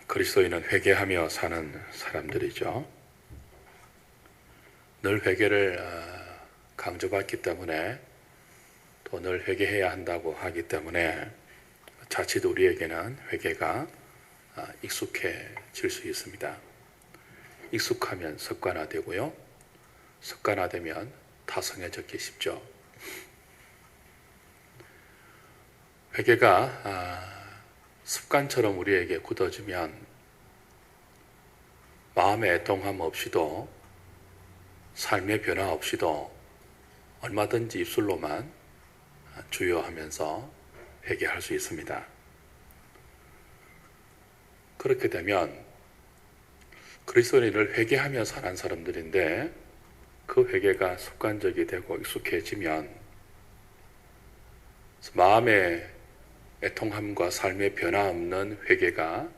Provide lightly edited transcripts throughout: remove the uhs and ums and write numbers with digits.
그리스도인은 회개하며 사는 사람들이죠. 늘 회개를 강조받기 때문에 또 늘 회개해야 한다고 하기 때문에 자칫 우리에게는 회개가 익숙해질 수 있습니다. 익숙하면 습관화되고요. 습관화되면 타성해지기 쉽죠. 회개가 습관처럼 우리에게 굳어지면 마음의 애통함 없이도 삶의 변화 없이도 얼마든지 입술로만 주여하면서 회개할 수 있습니다. 그렇게 되면 그리스도인을 회개하며 사는 사람들인데 그 회개가 습관적이 되고 익숙해지면 마음의 애통함과 삶의 변화 없는 회개가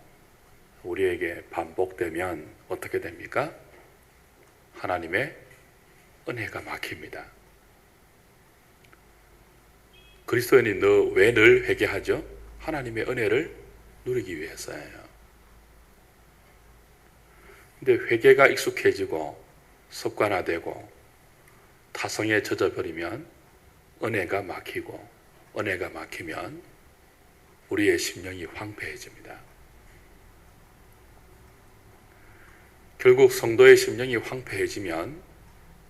우리에게 반복되면 어떻게 됩니까? 하나님의 은혜가 막힙니다. 그리스도인이 왜 늘 회개하죠? 하나님의 은혜를 누리기 위해서예요. 근데 회개가 익숙해지고 습관화되고 타성에 젖어버리면 은혜가 막히고 은혜가 막히면 우리의 심령이 황폐해집니다. 결국 성도의 심령이 황폐해지면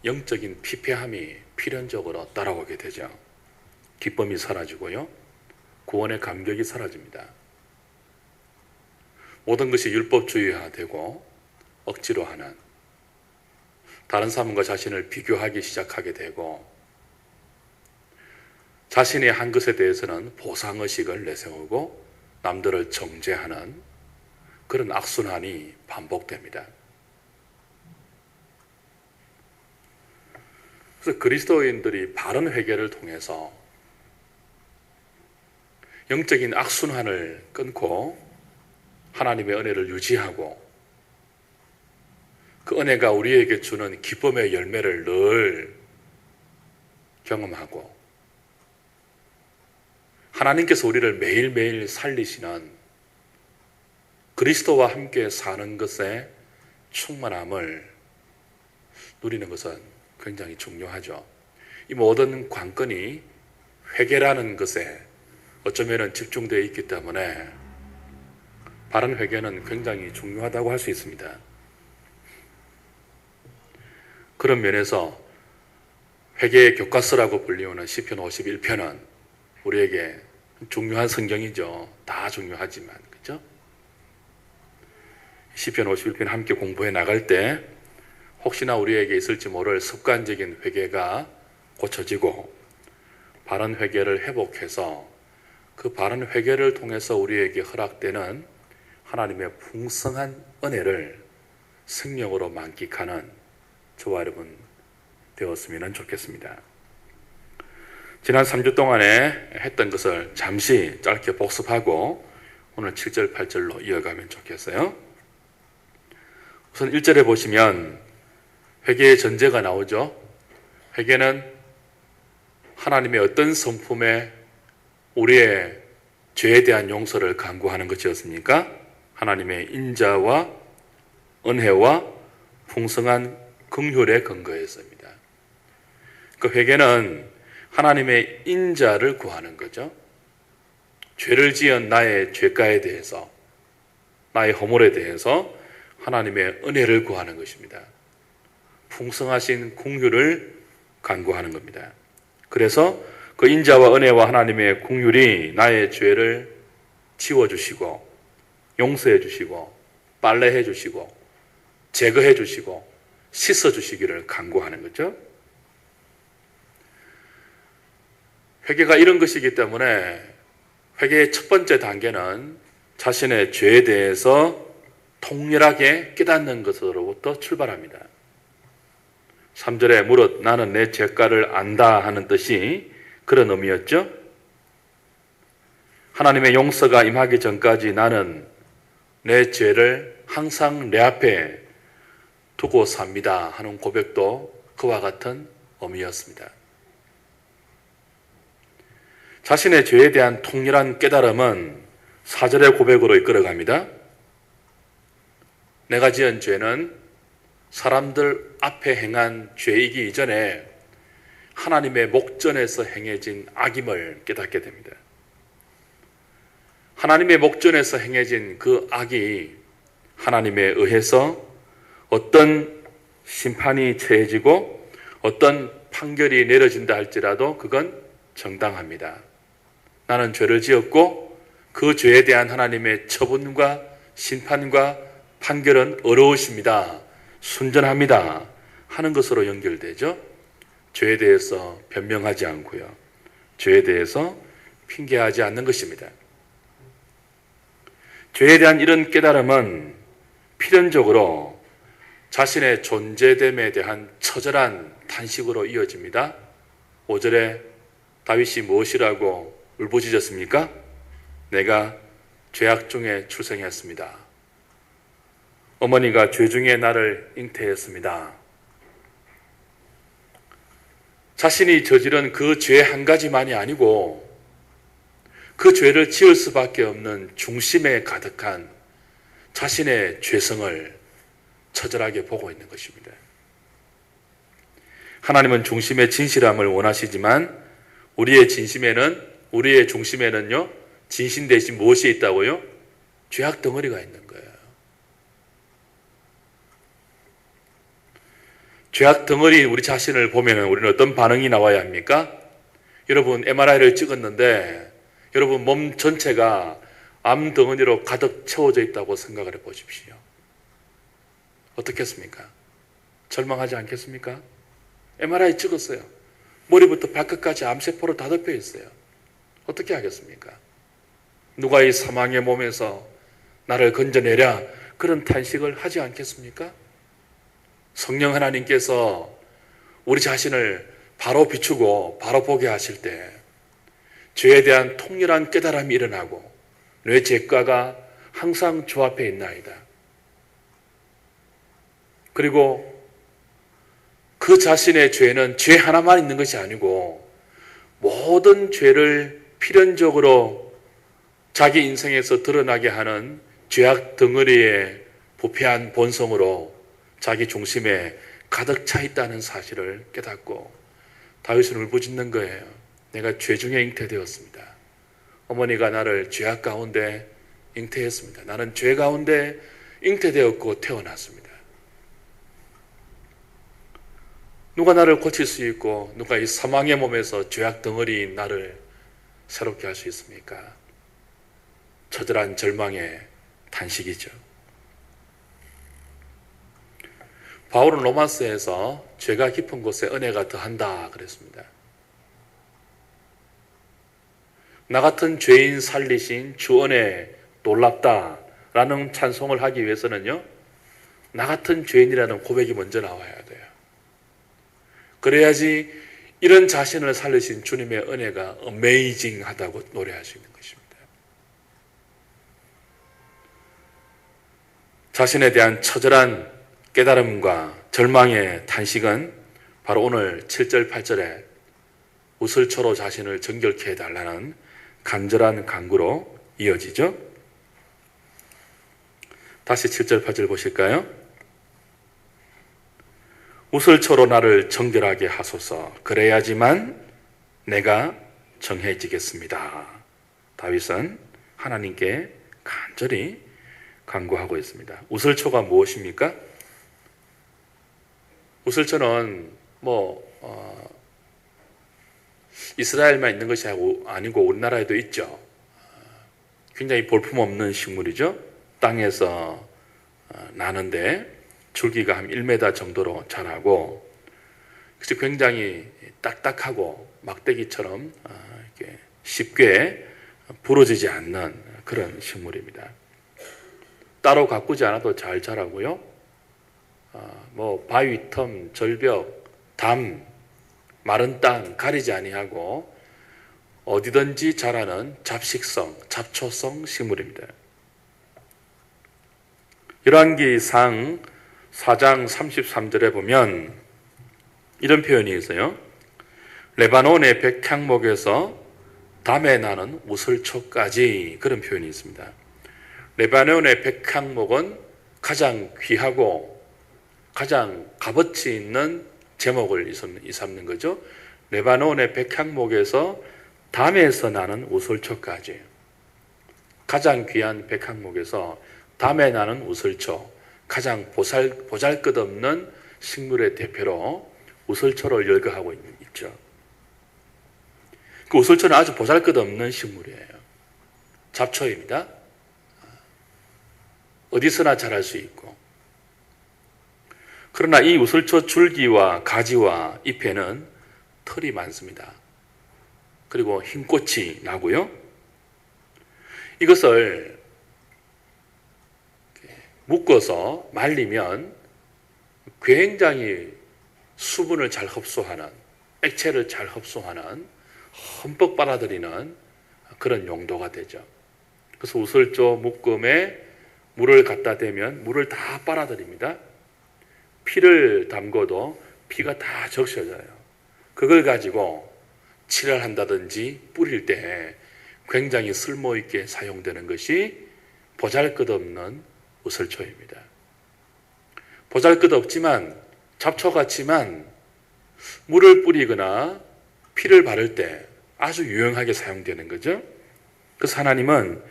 영적인 피폐함이 필연적으로 따라오게 되죠. 기쁨이 사라지고요. 구원의 감격이 사라집니다. 모든 것이 율법주의화되고 억지로 하는, 다른 사람과 자신을 비교하기 시작하게 되고 자신의 한 것에 대해서는 보상의식을 내세우고 남들을 정죄하는 그런 악순환이 반복됩니다. 그래서 그리스도인들이 바른 회개를 통해서 영적인 악순환을 끊고 하나님의 은혜를 유지하고 그 은혜가 우리에게 주는 기쁨의 열매를 늘 경험하고 하나님께서 우리를 매일매일 살리시는 그리스도와 함께 사는 것에 충만함을 누리는 것은 굉장히 중요하죠. 이 모든 관건이 회개라는 것에 어쩌면 집중되어 있기 때문에 바른 회개는 굉장히 중요하다고 할 수 있습니다. 그런 면에서 회개의 교과서라고 불리우는 시편 51편은 우리에게 중요한 성경이죠. 다 중요하지만, 그렇죠? 시편 51편 함께 공부해 나갈 때 혹시나 우리에게 있을지 모를 습관적인 회개가 고쳐지고 바른 회개를 회복해서 그 바른 회개를 통해서 우리에게 허락되는 하나님의 풍성한 은혜를 생명으로 만끽하는 저와 여러분 되었으면 좋겠습니다. 지난 3주 동안에 했던 것을 잠시 짧게 복습하고 오늘 7절, 8절로 이어가면 좋겠어요. 우선 1절에 보시면 회개의 전제가 나오죠. 회개는 하나님의 어떤 성품에 우리의 죄에 대한 용서를 간구하는 것이었습니까? 하나님의 인자와 은혜와 풍성한 긍휼에 근거했습니다. 그 회개는 하나님의 인자를 구하는 거죠. 죄를 지은 나의 죄가에 대해서, 나의 허물에 대해서 하나님의 은혜를 구하는 것입니다. 풍성하신 긍휼을 간구하는 겁니다. 그래서 그 인자와 은혜와 하나님의 긍휼이 나의 죄를 지워주시고 용서해 주시고 빨래해 주시고 제거해 주시고 씻어 주시기를 간구하는 거죠. 회개가 이런 것이기 때문에 회개의 첫 번째 단계는 자신의 죄에 대해서 통렬하게 깨닫는 것으로부터 출발합니다. 3절에 무릇 나는 내 죄가를 안다 하는 뜻이 그런 의미였죠. 하나님의 용서가 임하기 전까지 나는 내 죄를 항상 내 앞에 두고 삽니다 하는 고백도 그와 같은 의미였습니다. 자신의 죄에 대한 통렬한 깨달음은 4절의 고백으로 이끌어갑니다. 내가 지은 죄는 사람들 앞에 행한 죄이기 이전에 하나님의 목전에서 행해진 악임을 깨닫게 됩니다. 하나님의 목전에서 행해진 그 악이 하나님에 의해서 어떤 심판이 처해지고 어떤 판결이 내려진다 할지라도 그건 정당합니다. 나는 죄를 지었고 그 죄에 대한 하나님의 처분과 심판과 판결은 어려우십니다. 순전합니다. 하는 것으로 연결되죠. 죄에 대해서 변명하지 않고요. 죄에 대해서 핑계하지 않는 것입니다. 죄에 대한 이런 깨달음은 필연적으로 자신의 존재됨에 대한 처절한 탄식으로 이어집니다. 5절에 다윗이 무엇이라고 울부짖었습니까? 내가 죄악 중에 출생했습니다. 어머니가 죄 중에 나를 잉태했습니다. 자신이 저지른 그 죄 한 가지만이 아니고 그 죄를 지을 수밖에 없는 중심에 가득한 자신의 죄성을 처절하게 보고 있는 것입니다. 하나님은 중심의 진실함을 원하시지만 우리의 중심에는요, 진심 대신 무엇이 있다고요? 죄악 덩어리가 있는 거예요. 죄악 덩어리 우리 자신을 보면 우리는 어떤 반응이 나와야 합니까? 여러분 MRI를 찍었는데 여러분 몸 전체가 암 덩어리로 가득 채워져 있다고 생각을 해보십시오. 어떻겠습니까? 절망하지 않겠습니까? MRI 찍었어요. 머리부터 발끝까지 암세포로 다 덮여 있어요. 어떻게 하겠습니까? 누가 이 사망의 몸에서 나를 건져내랴 그런 탄식을 하지 않겠습니까? 성령 하나님께서 우리 자신을 바로 비추고 바로 보게 하실 때 죄에 대한 통렬한 깨달음이 일어나고 내 죄가가 항상 주 앞에 있나이다. 그리고 그 자신의 죄는 죄 하나만 있는 것이 아니고 모든 죄를 필연적으로 자기 인생에서 드러나게 하는 죄악 덩어리의 부패한 본성으로 자기 중심에 가득 차 있다는 사실을 깨닫고 다윗은 울부짖는 거예요. 내가 죄 중에 잉태되었습니다. 어머니가 나를 죄악 가운데 잉태했습니다. 나는 죄 가운데 잉태되었고 태어났습니다. 누가 나를 고칠 수 있고 누가 이 사망의 몸에서 죄악 덩어리인 나를 새롭게 할 수 있습니까? 처절한 절망의 탄식이죠. 바울은 로마서에서 죄가 깊은 곳에 은혜가 더한다 그랬습니다. 나 같은 죄인 살리신 주 은혜 놀랍다라는 찬송을 하기 위해서는요, 나 같은 죄인이라는 고백이 먼저 나와야 돼요. 그래야지 이런 자신을 살리신 주님의 은혜가 어메이징하다고 노래할 수 있는 것입니다. 자신에 대한 처절한 깨달음과 절망의 탄식은 바로 오늘 7절 8절에 우슬초로 자신을 정결케 해달라는 간절한 간구로 이어지죠. 다시 7절 8절 보실까요? 우슬초로 나를 정결하게 하소서. 그래야지만 내가 정해지겠습니다. 다윗은 하나님께 간절히 간구하고 있습니다. 우슬초가 무엇입니까? 우슬초는 이스라엘만 있는 것이 아니고 우리나라에도 있죠. 굉장히 볼품없는 식물이죠. 땅에서 나는데 줄기가 한 1m 정도로 자라고 그래서 굉장히 딱딱하고 막대기처럼 이렇게 쉽게 부러지지 않는 그런 식물입니다. 따로 가꾸지 않아도 잘 자라고요. 바위 틈, 절벽, 담, 마른 땅 가리지 아니하고 어디든지 자라는 잡식성, 잡초성 식물입니다. 열왕기상 4장 33절에 보면 이런 표현이 있어요. 레바논의 백향목에서 담에 나는 우슬초까지, 그런 표현이 있습니다. 레바논의 백향목은 가장 귀하고 가장 값어치 있는 제목을 이삼는 거죠. 레바논의 백향목에서 담에서 나는 우슬초까지, 가장 귀한 백향목에서 담에 나는 우슬초, 가장 보잘것없는 식물의 대표로 우슬초를 열거하고 있죠. 그 우슬초는 아주 보잘것없는 식물이에요. 잡초입니다. 어디서나 자랄 수 있고. 그러나 이 우슬초 줄기와 가지와 잎에는 털이 많습니다. 그리고 흰 꽃이 나고요. 이것을 묶어서 말리면 굉장히 수분을 잘 흡수하는, 액체를 잘 흡수하는, 흠뻑 빨아들이는 그런 용도가 되죠. 그래서 우슬초 묶음에 물을 갖다 대면 물을 다 빨아들입니다. 피를 담궈도 피가 다 적셔져요. 그걸 가지고 칠을 한다든지 뿌릴 때 굉장히 쓸모있게 사용되는 것이 보잘것없는 우슬초입니다. 보잘것없지만 잡초같지만 물을 뿌리거나 피를 바를 때 아주 유용하게 사용되는 거죠. 그래서 하나님은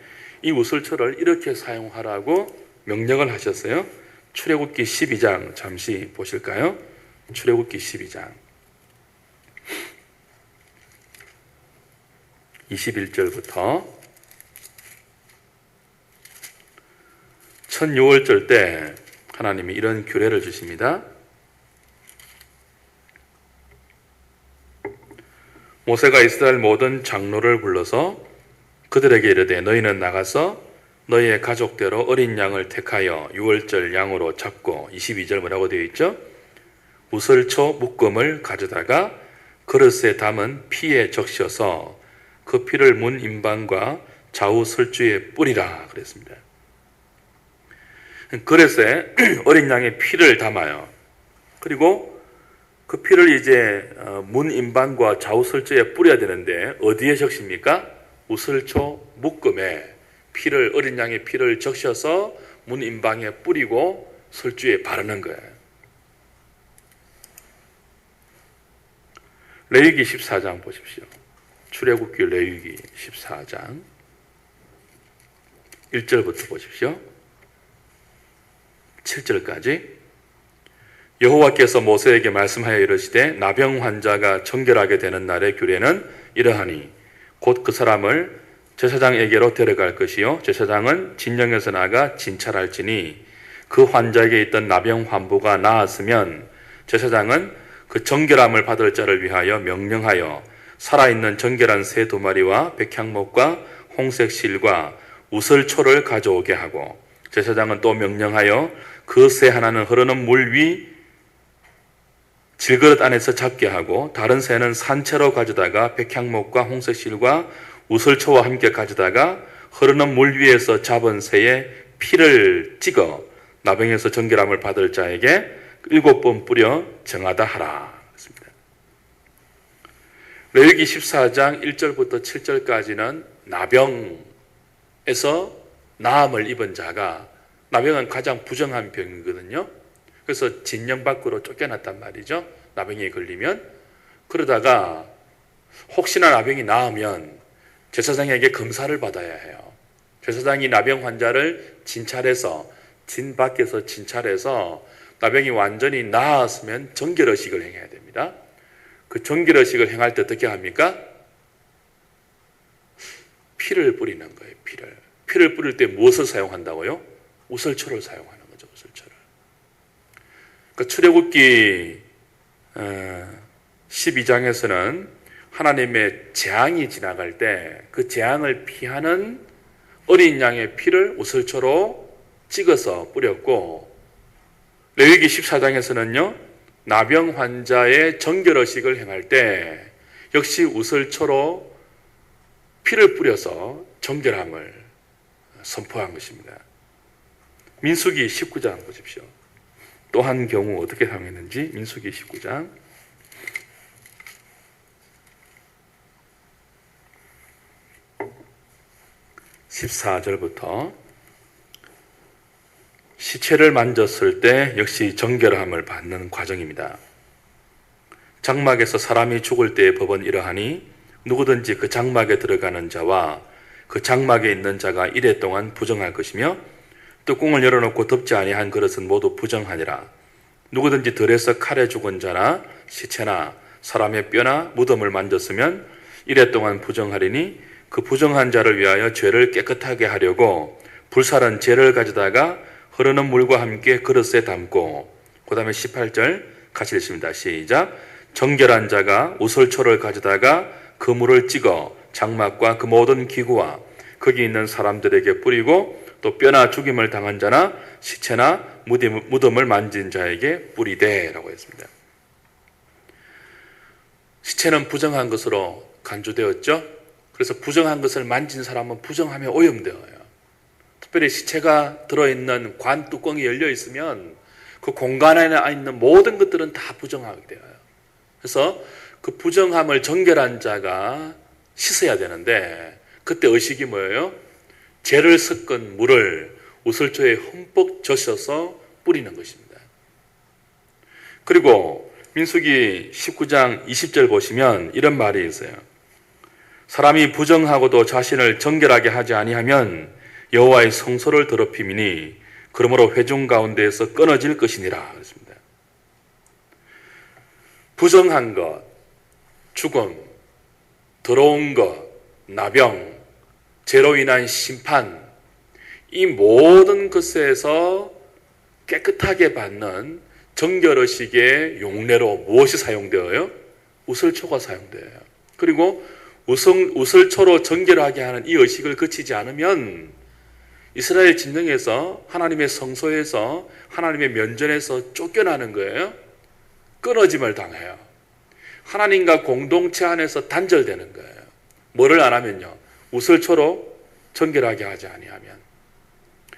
이 우슬초를 이렇게 사용하라고 명령을 하셨어요. 출애굽기 12장 잠시 보실까요? 출애굽기 12장 21절부터 첫 유월절 때 하나님이 이런 규례를 주십니다. 모세가 이스라엘 모든 장로를 불러서 그들에게 이르되 너희는 나가서 너희의 가족대로 어린 양을 택하여 유월절 양으로 잡고 22절 뭐라고 되어 있죠? 우슬초 묶음을 가져다가 그릇에 담은 피에 적셔서 그 피를 문 임방과 좌우 설주에 뿌리라 그랬습니다. 그릇에 어린 양의 피를 담아요. 그리고 그 피를 이제 문 임방과 좌우 설주에 뿌려야 되는데 어디에 적십니까? 우슬초 묶음에 피를, 어린 양의 피를 적셔서 문 임방에 뿌리고 설주에 바르는 거예요. 레위기 14장 보십시오. 출애굽기 레위기 14장 1절부터 보십시오. 7절까지 여호와께서 모세에게 말씀하여 이르시되 나병 환자가 정결하게 되는 날의 규례는 이러하니 곧 그 사람을 제사장에게로 데려갈 것이요 제사장은 진영에서 나가 진찰할지니 그 환자에게 있던 나병 환부가 나았으면 제사장은 그 정결함을 받을 자를 위하여 명령하여 살아있는 정결한 새 2마리와 백향목과 홍색 실과 우슬초를 가져오게 하고 제사장은 또 명령하여 그 새 하나는 흐르는 물 위 질그릇 안에서 잡게 하고 다른 새는 산채로 가져다가 백향목과 홍색 실과 우슬초와 함께 가져다가 흐르는 물 위에서 잡은 새의 피를 찍어 나병에서 정결함을 받을 자에게 7번 뿌려 정하다 하라. 레위기 14장 1절부터 7절까지는 나병에서 나음을 입은 자가, 나병은 가장 부정한 병이거든요. 그래서 진영 밖으로 쫓겨났단 말이죠. 나병에 걸리면. 그러다가 혹시나 나병이 나으면 제사장에게 검사를 받아야 해요. 제사장이 나병 환자를 진찰해서, 진 밖에서 진찰해서 나병이 완전히 나았으면 정결의식을 행해야 됩니다. 그 정결의식을 행할 때 어떻게 합니까? 피를 뿌리는 거예요. 피를 뿌릴 때 무엇을 사용한다고요? 우슬초를 사용하는 거죠. 우슬초를. 그 출애굽기 12장에서는 하나님의 재앙이 지나갈 때 그 재앙을 피하는 어린 양의 피를 우슬초로 찍어서 뿌렸고, 레위기 14장에서는요 나병 환자의 정결의식을 행할 때 역시 우슬초로 피를 뿌려서 정결함을 선포한 것입니다. 민수기 19장 보십시오. 또 한 경우 어떻게 사용했는지. 민수기 19장 14절부터 시체를 만졌을 때 역시 정결함을 받는 과정입니다. 장막에서 사람이 죽을 때의 법은 이러하니 누구든지 그 장막에 들어가는 자와 그 장막에 있는 자가 이래 동안 부정할 것이며 뚜껑을 열어놓고 덮지 아니한 그릇은 모두 부정하니라. 누구든지 들에서 칼에 죽은 자나 시체나 사람의 뼈나 무덤을 만졌으면 이래 동안 부정하리니 그 부정한 자를 위하여 죄를 깨끗하게 하려고 불살은 재를 가져다가 흐르는 물과 함께 그릇에 담고, 그 다음에 18절 같이 읽습니다. 시작. 정결한 자가 우설초를 가져다가 그 물을 찍어 장막과 그 모든 기구와 거기 있는 사람들에게 뿌리고 또 뼈나 죽임을 당한 자나 시체나 무덤을 만진 자에게 뿌리되 라고 했습니다. 시체는 부정한 것으로 간주되었죠. 그래서 부정한 것을 만진 사람은 부정하며 오염되어요. 특별히 시체가 들어있는 관 뚜껑이 열려 있으면 그 공간 안에 있는 모든 것들은 다 부정하게 되어요. 그래서 그 부정함을 정결한 자가 씻어야 되는데 그때 의식이 뭐예요? 재를 섞은 물을 우슬초에 흠뻑 젖혀서 뿌리는 것입니다. 그리고 민수기 19장 20절 보시면 이런 말이 있어요. 사람이 부정하고도 자신을 정결하게 하지 아니하면 여호와의 성소를 더럽힘이니 그러므로 회중 가운데에서 끊어질 것이니라. 그렇습니다. 부정한 것, 죽음, 더러운 것, 나병, 죄로 인한 심판, 이 모든 것에서 깨끗하게 받는 정결의식의 용례로 무엇이 사용되어요? 우슬초가 사용되어요. 그리고 우슬초로 정결하게 하는 이 의식을 거치지 않으면 이스라엘 진영에서 하나님의 성소에서 하나님의 면전에서 쫓겨나는 거예요. 끊어짐을 당해요. 하나님과 공동체 안에서 단절되는 거예요. 뭐를 안 하면요. 우슬초로 정결하게 하지 아니하면.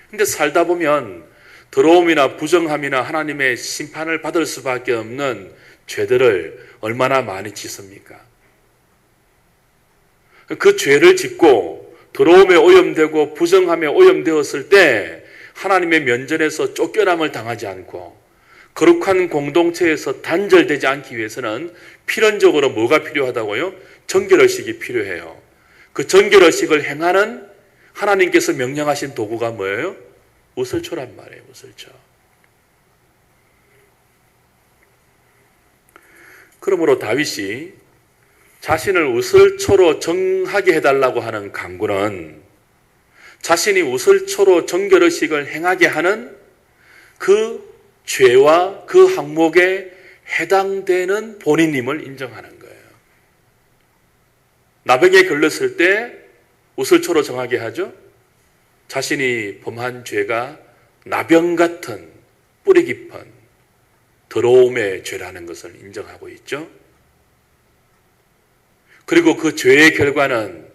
근데 살다 보면 더러움이나 부정함이나 하나님의 심판을 받을 수밖에 없는 죄들을 얼마나 많이 짓습니까? 그 죄를 짓고 더러움에 오염되고 부정함에 오염되었을 때 하나님의 면전에서 쫓겨남을 당하지 않고 거룩한 공동체에서 단절되지 않기 위해서는 필연적으로 뭐가 필요하다고요? 정결의식이 필요해요. 그 정결의식을 행하는 하나님께서 명령하신 도구가 뭐예요? 우슬초란 말이에요. 우슬초. 그러므로 다윗이 자신을 우슬초로 정하게 해달라고 하는 간구는 자신이 우슬초로 정결의식을 행하게 하는 그 죄와 그 항목에 해당되는 본인임을 인정하는 거예요. 나병에 걸렸을 때 우슬초로 정하게 하죠. 자신이 범한 죄가 나병 같은 뿌리 깊은 더러움의 죄라는 것을 인정하고 있죠. 그리고 그 죄의 결과는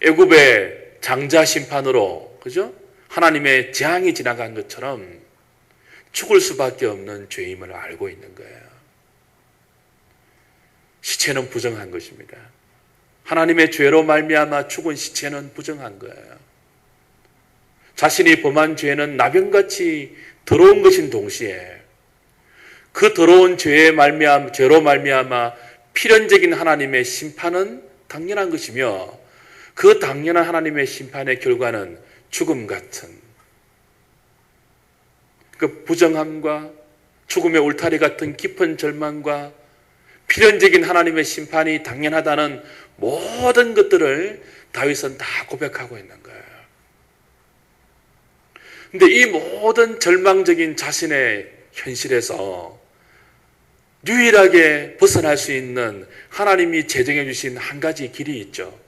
애굽의 장자 심판으로, 그죠? 하나님의 재앙이 지나간 것처럼 죽을 수밖에 없는 죄임을 알고 있는 거예요. 시체는 부정한 것입니다. 하나님의 죄로 말미암아 죽은 시체는 부정한 거예요. 자신이 범한 죄는 나병같이 더러운 것인 동시에 그 더러운 죄로 말미암아 필연적인 하나님의 심판은 당연한 것이며 그 당연한 하나님의 심판의 결과는 죽음 같은 그 부정함과 죽음의 울타리 같은 깊은 절망과 필연적인 하나님의 심판이 당연하다는 모든 것들을 다윗은 다 고백하고 있는 거예요. 근데 이 모든 절망적인 자신의 현실에서 유일하게 벗어날 수 있는 하나님이 제정해 주신 한 가지 길이 있죠.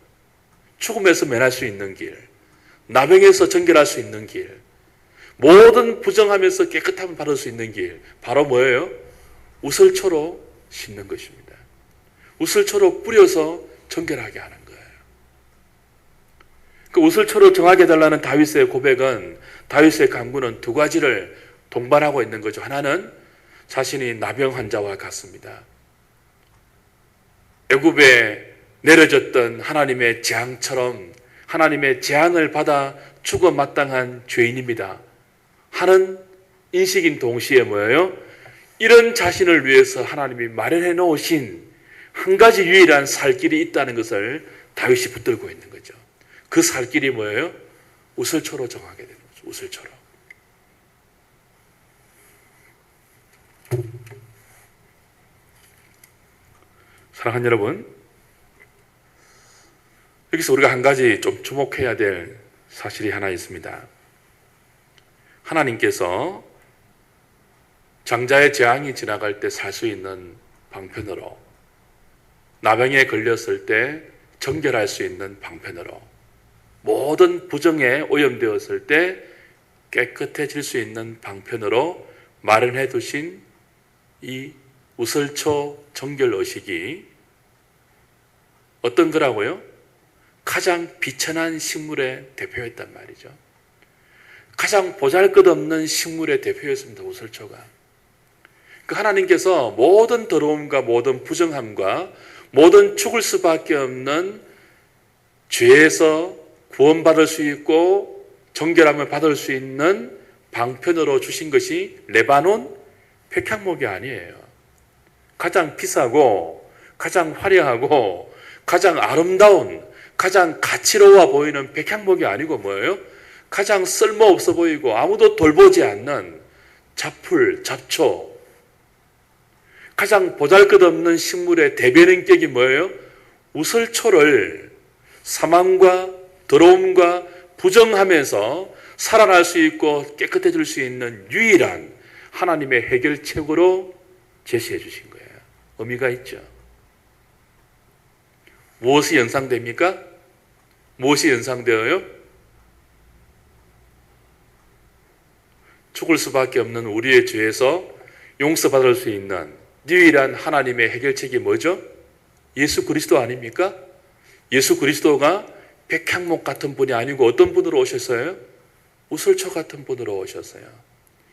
죽음에서 면할 수 있는 길, 나병에서 정결할 수 있는 길, 모든 부정하면서 깨끗함을 받을 수 있는 길, 바로 뭐예요? 우슬초로 씻는 것입니다. 우슬초로 뿌려서 정결하게 하는 거예요. 그 우슬초로 정하게 해달라는 다윗의 고백은, 다윗의 간구는 두 가지를 동반하고 있는 거죠. 하나는 자신이 나병 환자와 같습니다. 애굽에 내려졌던 하나님의 재앙처럼 하나님의 재앙을 받아 죽어 마땅한 죄인입니다. 하는 인식인 동시에 뭐예요? 이런 자신을 위해서 하나님이 마련해 놓으신 한 가지 유일한 살 길이 있다는 것을 다윗이 붙들고 있는 거죠. 그 살 길이 뭐예요? 우슬초로 정하게 되는 거죠. 우슬초로. 사랑하는 여러분, 여기서 우리가 한 가지 좀 주목해야 될 사실이 하나 있습니다. 하나님께서 장자의 재앙이 지나갈 때 살 수 있는 방편으로, 나병에 걸렸을 때 정결할 수 있는 방편으로, 모든 부정에 오염되었을 때 깨끗해질 수 있는 방편으로 마련해 두신 이 우슬초 정결 의식이 어떤 거라고요? 가장 비천한 식물의 대표였단 말이죠. 가장 보잘것없는 식물의 대표였습니다. 우슬초가. 그 하나님께서 모든 더러움과 모든 부정함과 모든 죽을 수밖에 없는 죄에서 구원받을 수 있고 정결함을 받을 수 있는 방편으로 주신 것이 레바논 백향목이 아니에요. 가장 비싸고 가장 화려하고 가장 아름다운, 가장 가치로워 보이는 백향목이 아니고 뭐예요? 가장 쓸모없어 보이고 아무도 돌보지 않는 잡풀, 잡초, 가장 보잘것없는 식물의 대변인격이 뭐예요? 우슬초를 사망과 더러움과 부정함에서 살아날 수 있고 깨끗해질 수 있는 유일한 하나님의 해결책으로 제시해 주신 거예요. 의미가 있죠. 무엇이 연상됩니까? 무엇이 연상되어요? 죽을 수밖에 없는 우리의 죄에서 용서받을 수 있는 유일한 하나님의 해결책이 뭐죠? 예수 그리스도 아닙니까? 예수 그리스도가 백향목 같은 분이 아니고 어떤 분으로 오셨어요? 우슬초 같은 분으로 오셨어요.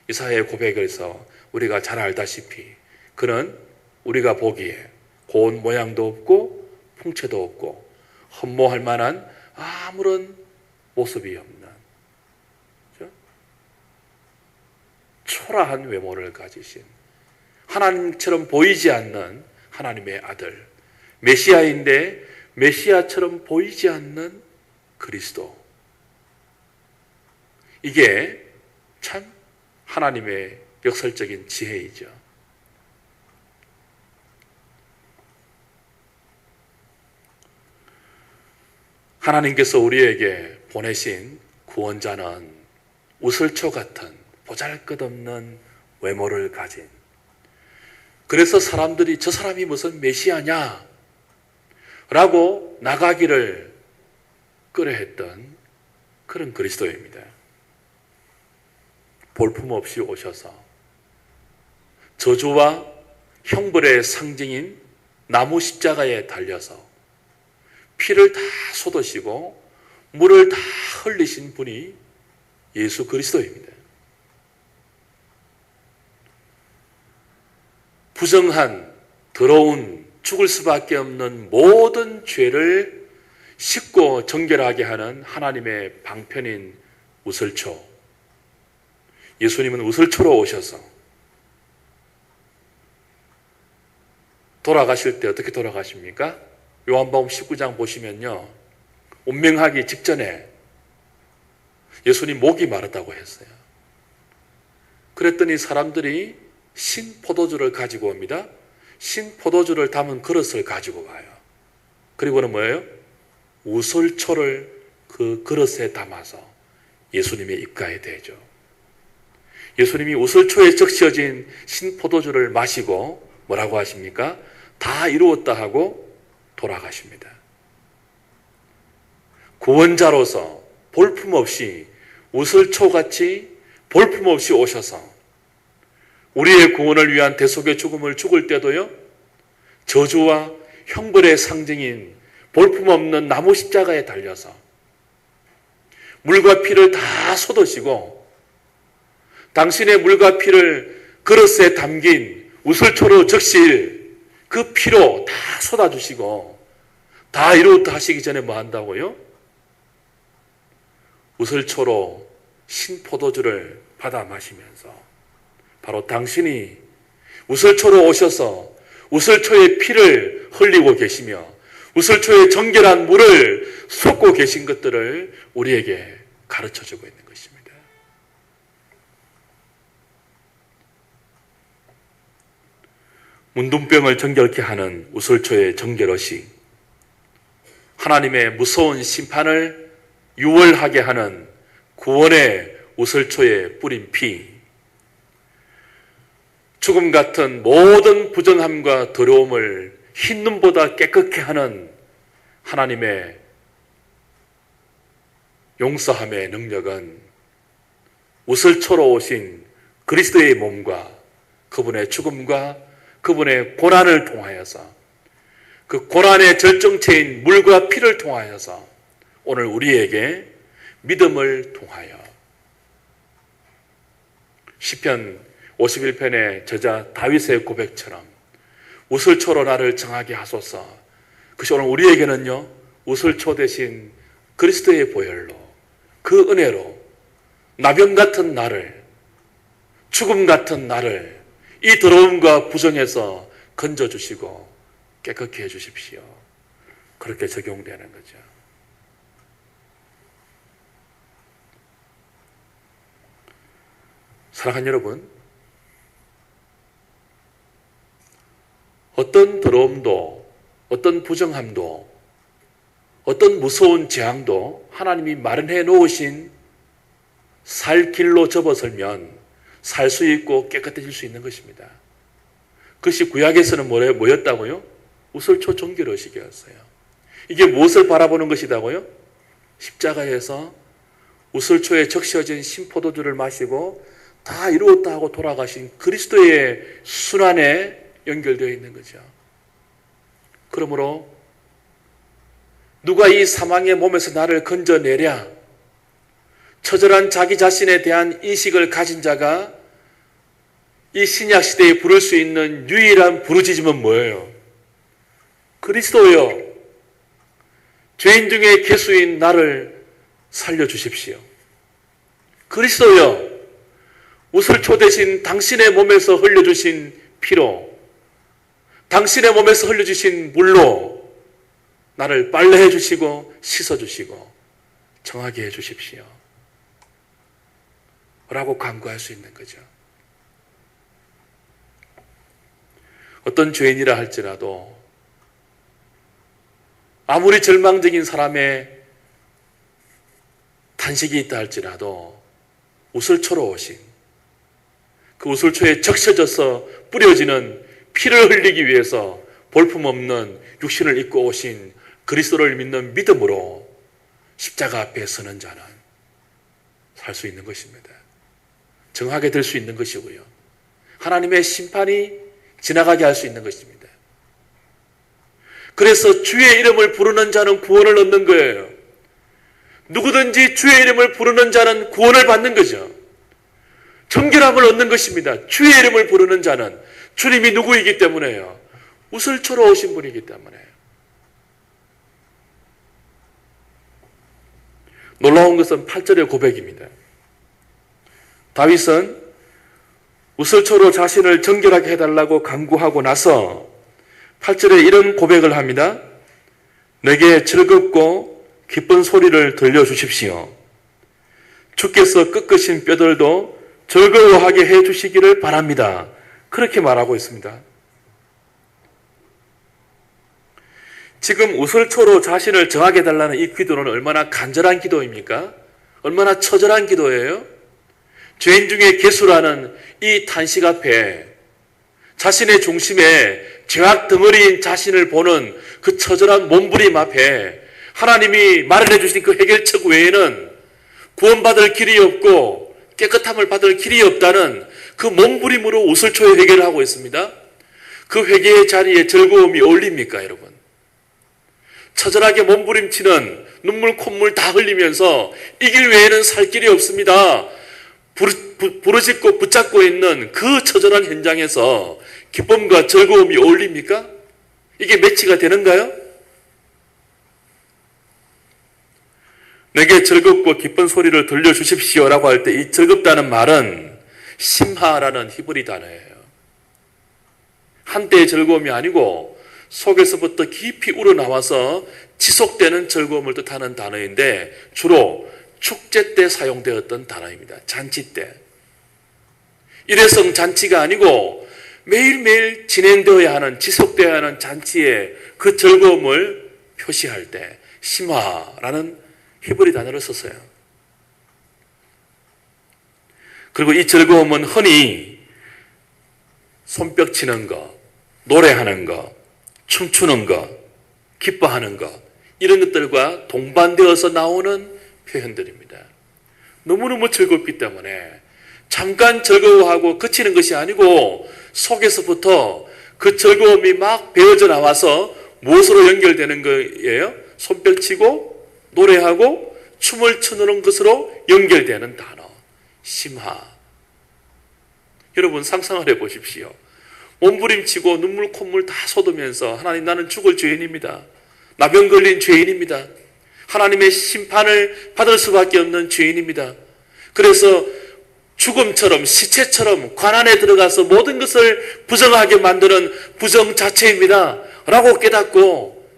이사야의 고백에서 우리가 잘 알다시피 그는 우리가 보기에 고운 모양도 없고 풍채도 없고 흠모할 만한 아무런 모습이 없는 초라한 외모를 가지신 하나님처럼 보이지 않는 하나님의 아들, 메시아인데 메시아처럼 보이지 않는 그리스도. 이게 참 하나님의 역설적인 지혜이죠. 하나님께서 우리에게 보내신 구원자는 우슬초 같은 보잘것없는 외모를 가진, 그래서 사람들이 저 사람이 무슨 메시아냐 라고 나가기를 꺼려했던 그런 그리스도입니다. 볼품없이 오셔서 저주와 형벌의 상징인 나무 십자가에 달려서 피를 다 쏟으시고 물을 다 흘리신 분이 예수 그리스도입니다. 부정한, 더러운, 죽을 수밖에 없는 모든 죄를 씻고 정결하게 하는 하나님의 방편인 우슬초. 예수님은 우슬초로 오셔서 돌아가실 때 어떻게 돌아가십니까? 요한복음 19장 보시면요, 운명하기 직전에 예수님 목이 마르다고 했어요. 그랬더니 사람들이 신 포도주를 가지고 옵니다. 신 포도주를 담은 그릇을 가지고 와요. 그리고는 뭐예요? 우슬초를 그 그릇에 담아서 예수님의 입가에 대죠. 예수님이 우슬초에 적셔진 신 포도주를 마시고 뭐라고 하십니까? 다 이루었다 하고 돌아가십니다. 구원자로서 볼품없이 우슬초같이 볼품없이 오셔서 우리의 구원을 위한 대속의 죽음을 죽을 때도요, 저주와 형벌의 상징인 볼품없는 나무 십자가에 달려서 물과 피를 다 쏟으시고 당신의 물과 피를 그릇에 담긴 우슬초로 적실 그 피로 다 쏟아주시고 다 이루었다 하시기 전에 뭐 한다고요? 우슬초로 신포도주를 받아 마시면서 바로 당신이 우슬초로 오셔서 우슬초의 피를 흘리고 계시며 우슬초의 정결한 물을 쏟고 계신 것들을 우리에게 가르쳐주고 있는 것입니다. 문둥병을 정결케 하는 우슬초의 정결옷이 하나님의 무서운 심판을 유월하게 하는 구원의 우슬초에 뿌린 피, 죽음 같은 모든 부정함과 더러움을 흰눈보다 깨끗게 하는 하나님의 용서함의 능력은 우슬초로 오신 그리스도의 몸과 그분의 죽음과 그분의 고난을 통하여서 그 고난의 절정체인 물과 피를 통하여서 오늘 우리에게 믿음을 통하여 시편 51편의 저자 다윗의 고백처럼 우슬초로 나를 정하게 하소서. 그것이 오늘 우리에게는요, 우슬초 대신 그리스도의 보혈로, 그 은혜로 나병 같은 나를, 죽음 같은 나를 이 더러움과 부정에서 건져주시고 깨끗게 해주십시오. 그렇게 적용되는 거죠. 사랑하는 여러분, 어떤 더러움도, 어떤 부정함도, 어떤 무서운 재앙도 하나님이 마련해 놓으신 살 길로 접어설면 살 수 있고 깨끗해질 수 있는 것입니다. 그것이 구약에서는 뭐였다고요? 우슬초 정결의식이었어요. 이게 무엇을 바라보는 것이다고요? 십자가에서 우슬초에 적셔진 신포도주를 마시고 다 이루었다 하고 돌아가신 그리스도의 순환에 연결되어 있는 거죠. 그러므로 누가 이 사망의 몸에서 나를 건져내랴, 처절한 자기 자신에 대한 인식을 가진 자가 이 신약 시대에 부를 수 있는 유일한 부르짖음은 뭐예요? 그리스도여, 죄인 중에 괴수인 나를 살려주십시오. 그리스도여, 우슬초 대신 당신의 몸에서 흘려주신 피로, 당신의 몸에서 흘려주신 물로 나를 빨래해 주시고 씻어주시고 정하게 해주십시오 라고 간구할 수 있는 거죠. 어떤 죄인이라 할지라도 아무리 절망적인 사람의 탄식이 있다 할지라도 우슬초로 오신 그 우슬초에 적셔져서 뿌려지는 피를 흘리기 위해서 볼품없는 육신을 입고 오신 그리스도를 믿는 믿음으로 십자가 앞에 서는 자는 살 수 있는 것입니다. 정하게 될 수 있는 것이고요. 하나님의 심판이 지나가게 할 수 있는 것입니다. 그래서 주의 이름을 부르는 자는 구원을 얻는 거예요. 누구든지 주의 이름을 부르는 자는 구원을 받는 거죠. 정결함을 얻는 것입니다. 주의 이름을 부르는 자는 주님이 누구이기 때문에요. 우슬초로 오신 분이기 때문에. 놀라운 것은 8절의 고백입니다. 다윗은 우슬초로 자신을 정결하게 해달라고 간구하고 나서 8절에 이런 고백을 합니다. 내게 즐겁고 기쁜 소리를 들려주십시오. 주께서 꺾으신 뼈들도 즐거워하게 해주시기를 바랍니다. 그렇게 말하고 있습니다. 지금 우슬초로 자신을 정하게 해달라는 이 기도는 얼마나 간절한 기도입니까? 얼마나 처절한 기도예요? 죄인 중에 괴수라는 이 탄식 앞에 자신의 중심에 죄악 덩어리인 자신을 보는 그 처절한 몸부림 앞에 하나님이 마련해 주신 그 해결책 외에는 구원받을 길이 없고 깨끗함을 받을 길이 없다는 그 몸부림으로 우슬초에 회개를 하고 있습니다. 그 회개의 자리에 즐거움이 어울립니까, 여러분? 처절하게 몸부림치는 눈물 콧물 다 흘리면서 이 길 외에는 살 길이 없습니다. 부르짖고 붙잡고 있는 그 처절한 현장에서 기쁨과 즐거움이 어울립니까? 이게 매치가 되는가요? 내게 즐겁고 기쁜 소리를 들려주십시오라고 할 때 이 즐겁다는 말은 심하라는 히브리 단어예요. 한때의 즐거움이 아니고 속에서부터 깊이 우러나와서 지속되는 즐거움을 뜻하는 단어인데 주로 축제 때 사용되었던 단어입니다. 잔치 때. 일회성 잔치가 아니고 매일매일 진행되어야 하는, 지속되어야 하는 잔치의 그 즐거움을 표시할 때 심화라는 히브리 단어를 썼어요. 그리고 이 즐거움은 흔히 손뼉 치는 거, 노래하는 거, 춤추는 거, 기뻐하는 거, 이런 것들과 동반되어서 나오는 표현들입니다. 너무너무 즐겁기 때문에 잠깐 즐거워하고 그치는 것이 아니고 속에서부터 그 즐거움이 막 배어져 나와서 무엇으로 연결되는 거예요? 손뼉 치고 노래하고 춤을 추는 것으로 연결되는 단어, 심화. 여러분 상상을 해보십시오. 몸부림치고 눈물 콧물 다 쏟으면서 하나님, 나는 죽을 죄인입니다. 나병 걸린 죄인입니다. 하나님의 심판을 받을 수밖에 없는 죄인입니다. 그래서 죽음처럼, 시체처럼 관안에 들어가서 모든 것을 부정하게 만드는 부정 자체입니다 라고 깨닫고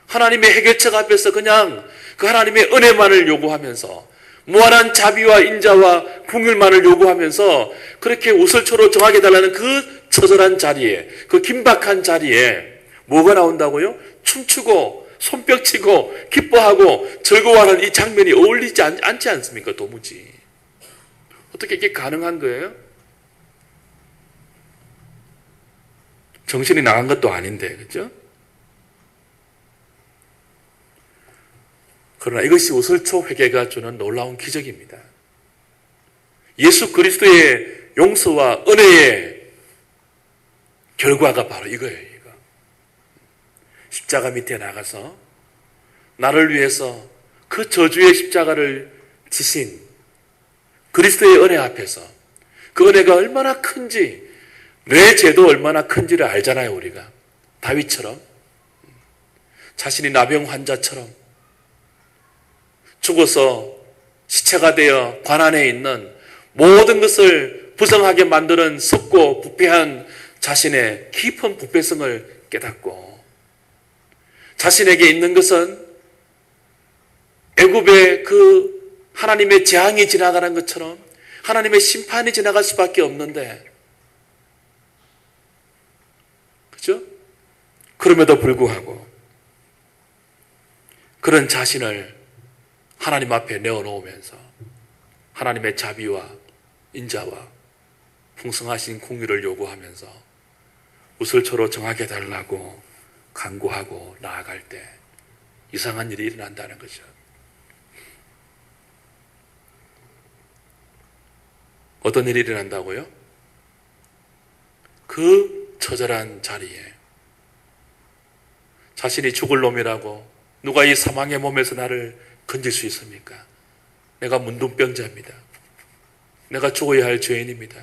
하나님의 해결책 앞에서 그냥 그 하나님의 은혜만을 요구하면서 무한한 자비와 인자와 긍휼만을 요구하면서 그렇게 우슬초로 정하게 달라는 그 처절한 자리에, 그 긴박한 자리에 뭐가 나온다고요? 춤추고 손뼉치고 기뻐하고 즐거워하는 이 장면이 어울리지 않지 않습니까? 도무지. 어떻게 이게 가능한 거예요? 정신이 나간 것도 아닌데, 그렇죠? 그러나 이것이 우슬초 회개가 주는 놀라운 기적입니다. 예수 그리스도의 용서와 은혜의 결과가 바로 이거예요. 이거. 십자가 밑에 나가서 나를 위해서 그 저주의 십자가를 지신 그리스도의 은혜 앞에서 그 은혜가 얼마나 큰지, 내 죄도 얼마나 큰지를 알잖아요. 우리가 다윗처럼, 자신이 나병 환자처럼 죽어서 시체가 되어 관안에 있는 모든 것을 부정하게 만드는 썩고 부패한 자신의 깊은 부패성을 깨닫고, 자신에게 있는 것은 애굽의 그 하나님의 재앙이 지나가는 것처럼 하나님의 심판이 지나갈 수밖에 없는데, 그죠? 그럼에도 불구하고 그런 자신을 하나님 앞에 내어놓으면서 하나님의 자비와 인자와 풍성하신 긍휼을 요구하면서 우슬초로 정하게 달라고 간구하고 나아갈 때 이상한 일이 일어난다는 거죠. 어떤 일이 일어난다고요? 그 처절한 자리에 자신이 죽을 놈이라고, 누가 이 사망의 몸에서 나를 건질 수 있습니까? 내가 문둥병자입니다. 내가 죽어야 할 죄인입니다.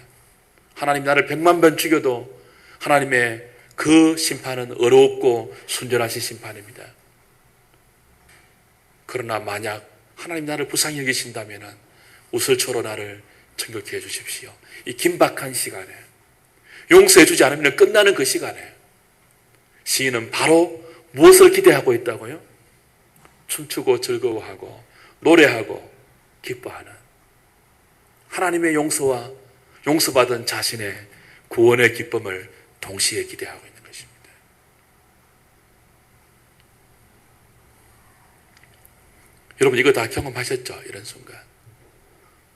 하나님, 나를 100만 번 죽여도 하나님의 그 심판은 어렵고 순전하신 심판입니다. 그러나 만약 하나님 나를 불쌍히 여기신다면 우슬초로 나를 정결케 해 주십시오. 이 긴박한 시간에, 용서해 주지 않으면 끝나는 그 시간에 시인은 바로 무엇을 기대하고 있다고요? 춤추고 즐거워하고 노래하고 기뻐하는 하나님의 용서와 용서받은 자신의 구원의 기쁨을 동시에 기대하고 있는 것입니다. 여러분, 이거 다 경험하셨죠? 이런 순간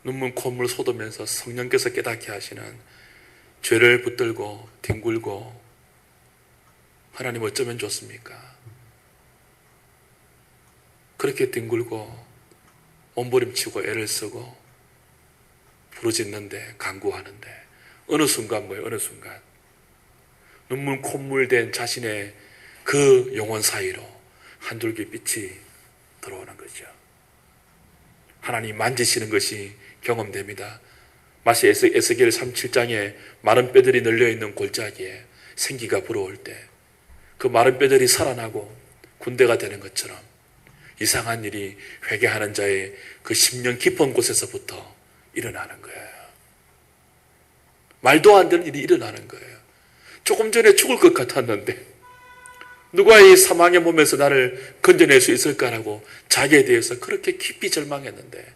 눈물 콧물 쏟으면서 성령께서 깨닫게 하시는, 죄를 붙들고 뒹굴고 하나님 어쩌면 좋습니까? 그렇게 뒹굴고 몸부림치고 애를 쓰고 부르짖는데, 간구하는데 어느 순간 뭐예요? 어느 순간 눈물 콧물 된 자신의 그 영혼 사이로 한 줄기 빛이 들어오는 거죠. 하나님 만지시는 것이 경험됩니다. 마치 에스겔 37장에 마른 뼈들이 널려있는 골짜기에 생기가 불어올 때 그 마른 뼈들이 살아나고 군대가 되는 것처럼 이상한 일이 회개하는 자의 그 심령 깊은 곳에서부터 일어나는 거예요. 말도 안 되는 일이 일어나는 거예요. 조금 전에 죽을 것 같았는데 누가 이 사망의 몸에서 나를 건져낼 수 있을까라고 자기에 대해서 그렇게 깊이 절망했는데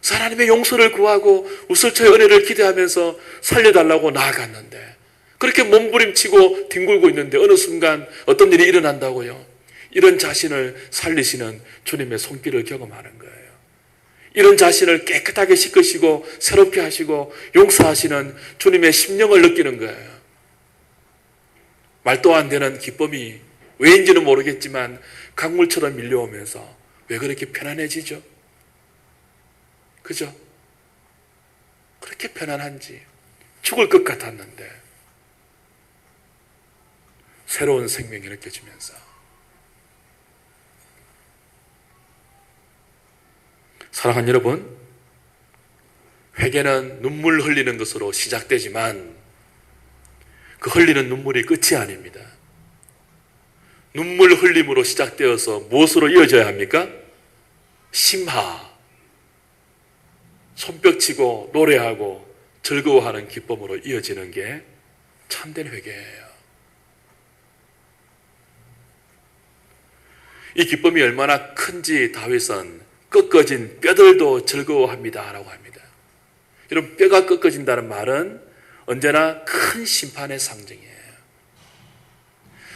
하나님의 용서를 구하고 우슬초의 은혜를 기대하면서 살려달라고 나아갔는데 그렇게 몸부림치고 뒹굴고 있는데 어느 순간 어떤 일이 일어난다고요? 이런 자신을 살리시는 주님의 손길을 경험하는 거예요. 이런 자신을 깨끗하게 씻으시고 새롭게 하시고 용서하시는 주님의 심령을 느끼는 거예요. 말도 안 되는 기쁨이 왜인지는 모르겠지만 강물처럼 밀려오면서 왜 그렇게 편안해지죠? 그죠? 그렇게 편안한지 죽을 것 같았는데 새로운 생명이 느껴지면서 사랑하는 여러분, 회개는 눈물 흘리는 것으로 시작되지만 그 흘리는 눈물이 끝이 아닙니다. 눈물 흘림으로 시작되어서 무엇으로 이어져야 합니까? 심화, 손뼉치고 노래하고 즐거워하는 기쁨으로 이어지는 게 참된 회개예요. 이 기쁨이 얼마나 큰지 다윗은 꺾어진 뼈들도 즐거워합니다 라고 합니다. 여러분, 뼈가 꺾어진다는 말은 언제나 큰 심판의 상징이에요.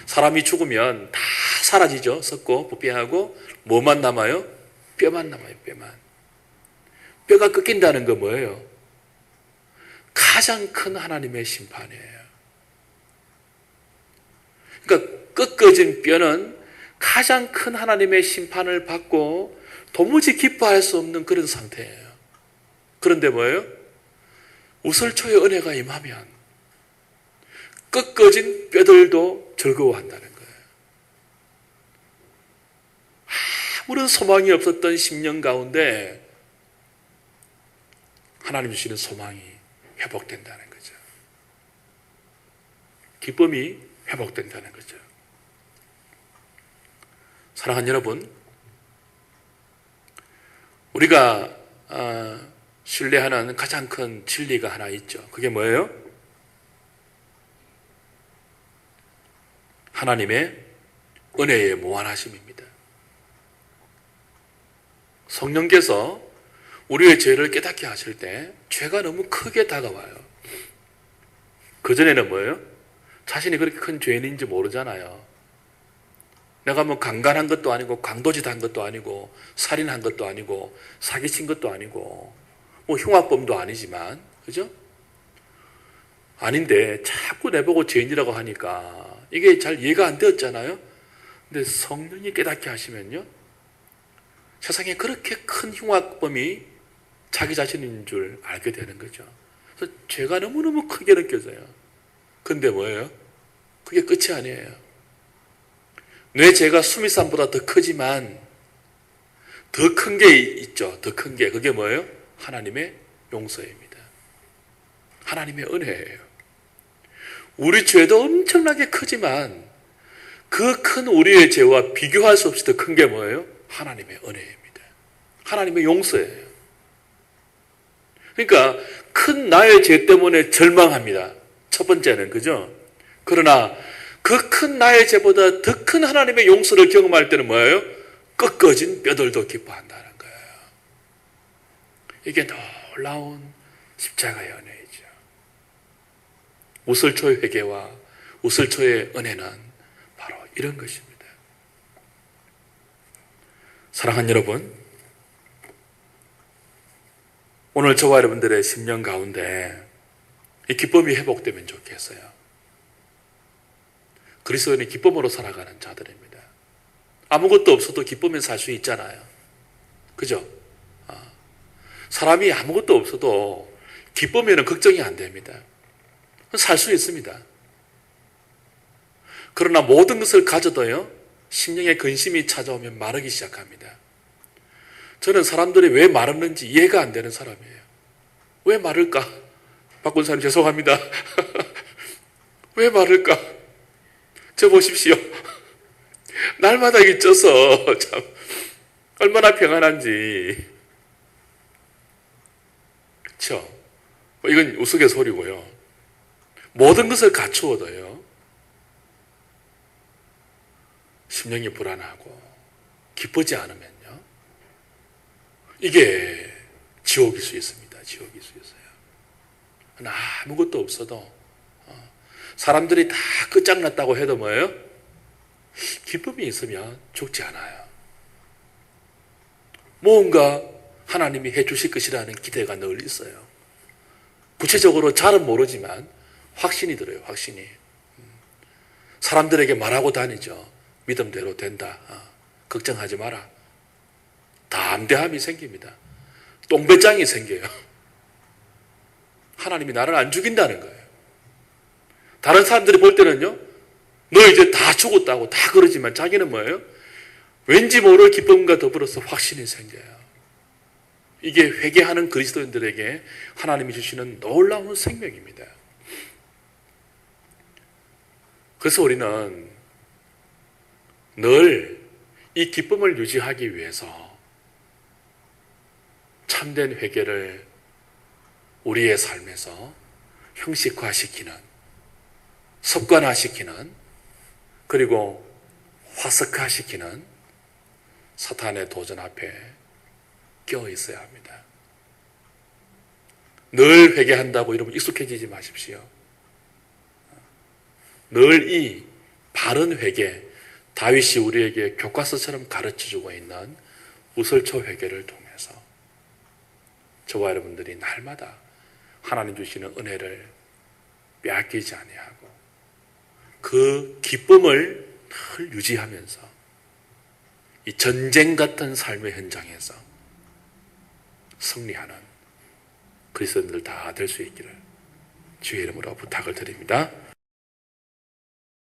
사람이 죽으면 다 사라지죠. 썩고 부패하고 뭐만 남아요? 뼈만 남아요. 뼈만. 뼈가 꺾인다는 건 뭐예요? 가장 큰 하나님의 심판이에요. 그러니까 꺾어진 뼈는 가장 큰 하나님의 심판을 받고 도무지 기뻐할 수 없는 그런 상태예요. 그런데 뭐예요? 우슬초의 은혜가 임하면 꺾어진 뼈들도 즐거워한다는 거예요. 아무런 소망이 없었던 10년 가운데 하나님 주시는 소망이 회복된다는 거죠. 기쁨이 회복된다는 거죠. 사랑하는 여러분, 우리가 신뢰하는 가장 큰 진리가 하나 있죠. 그게 뭐예요? 하나님의 은혜의 무한하심입니다. 성령께서 우리의 죄를 깨닫게 하실 때 죄가 너무 크게 다가와요. 그전에는 뭐예요? 자신이 그렇게 큰 죄인인지 모르잖아요. 내가 뭐 강간한 것도 아니고 강도짓한 것도 아니고 살인한 것도 아니고 사기친 것도 아니고 뭐 흉악범도 아니지만, 그죠? 아닌데 자꾸 내보고 죄인이라고 하니까 이게 잘 이해가 안 되었잖아요. 근데 성령이 깨닫게 하시면요, 세상에 그렇게 큰 흉악범이 자기 자신인 줄 알게 되는 거죠. 그래서 죄가 너무너무 크게 느껴져요. 근데 뭐예요? 그게 끝이 아니에요. 내 죄가 수미산보다 더 크지만 더 큰 게 있죠. 더 큰 게. 그게 뭐예요? 하나님의 용서입니다. 하나님의 은혜예요. 우리 죄도 엄청나게 크지만 그 큰 우리의 죄와 비교할 수 없이 더 큰 게 뭐예요? 하나님의 은혜입니다. 하나님의 용서예요. 그러니까 큰 나의 죄 때문에 절망합니다. 첫 번째는, 그죠? 그러나 그 큰 나의 죄보다 더 큰 하나님의 용서를 경험할 때는 뭐예요? 꺾어진 뼈들도 기뻐한다는 거예요. 이게 놀라운 십자가의 은혜이죠. 우슬초의 회개와 우슬초의 은혜는 바로 이런 것입니다. 사랑하는 여러분, 오늘 저와 여러분들의 심령 가운데 이 기쁨이 회복되면 좋겠어요. 그리스도인이 기쁨으로 살아가는 자들입니다. 아무것도 없어도 기쁨에 살 수 있잖아요. 그죠? 사람이 아무것도 없어도 기쁨에는 걱정이 안 됩니다. 살 수 있습니다. 그러나 모든 것을 가져도요, 심령의 근심이 찾아오면 마르기 시작합니다. 저는 사람들이 왜 마르는지 이해가 안 되는 사람이에요. 왜 마를까? 박군사님 죄송합니다. 왜 마를까? 저 보십시오. 날마다 이 쪄서 참 얼마나 평안한지. 그렇죠? 이건 우스갯소리고요. 모든 것을 갖추어도요, 심령이 불안하고 기쁘지 않으면요, 이게 지옥일 수 있습니다. 지옥일 수 있어요. 아무것도 없어도 사람들이 다 끝장났다고 해도 뭐예요? 기쁨이 있으면 죽지 않아요. 뭔가 하나님이 해주실 것이라는 기대가 늘 있어요. 구체적으로 잘은 모르지만 확신이 들어요. 확신이. 사람들에게 말하고 다니죠. 믿음대로 된다. 걱정하지 마라. 담대함이 생깁니다. 똥배짱이 생겨요. 하나님이 나를 안 죽인다는 거예요. 다른 사람들이 볼 때는요, 너 이제 다 죽었다고 다 그러지만 자기는 뭐예요? 왠지 모를 기쁨과 더불어서 확신이 생겨요. 이게 회개하는 그리스도인들에게 하나님이 주시는 놀라운 생명입니다. 그래서 우리는 늘 이 기쁨을 유지하기 위해서 참된 회개를 우리의 삶에서 형식화시키는, 습관화시키는, 그리고 화석화시키는 사탄의 도전 앞에 껴 있어야 합니다. 늘 회개한다고 이러면 익숙해지지 마십시오. 늘 이 바른 회개, 다윗이 우리에게 교과서처럼 가르쳐주고 있는 우설초 회개를 통해서 저와 여러분들이 날마다 하나님 주시는 은혜를 빼앗기지 아니하고 그 기쁨을 늘 유지하면서 이 전쟁 같은 삶의 현장에서 승리하는 그리스도인들 다 될 수 있기를 주의 이름으로 부탁을 드립니다.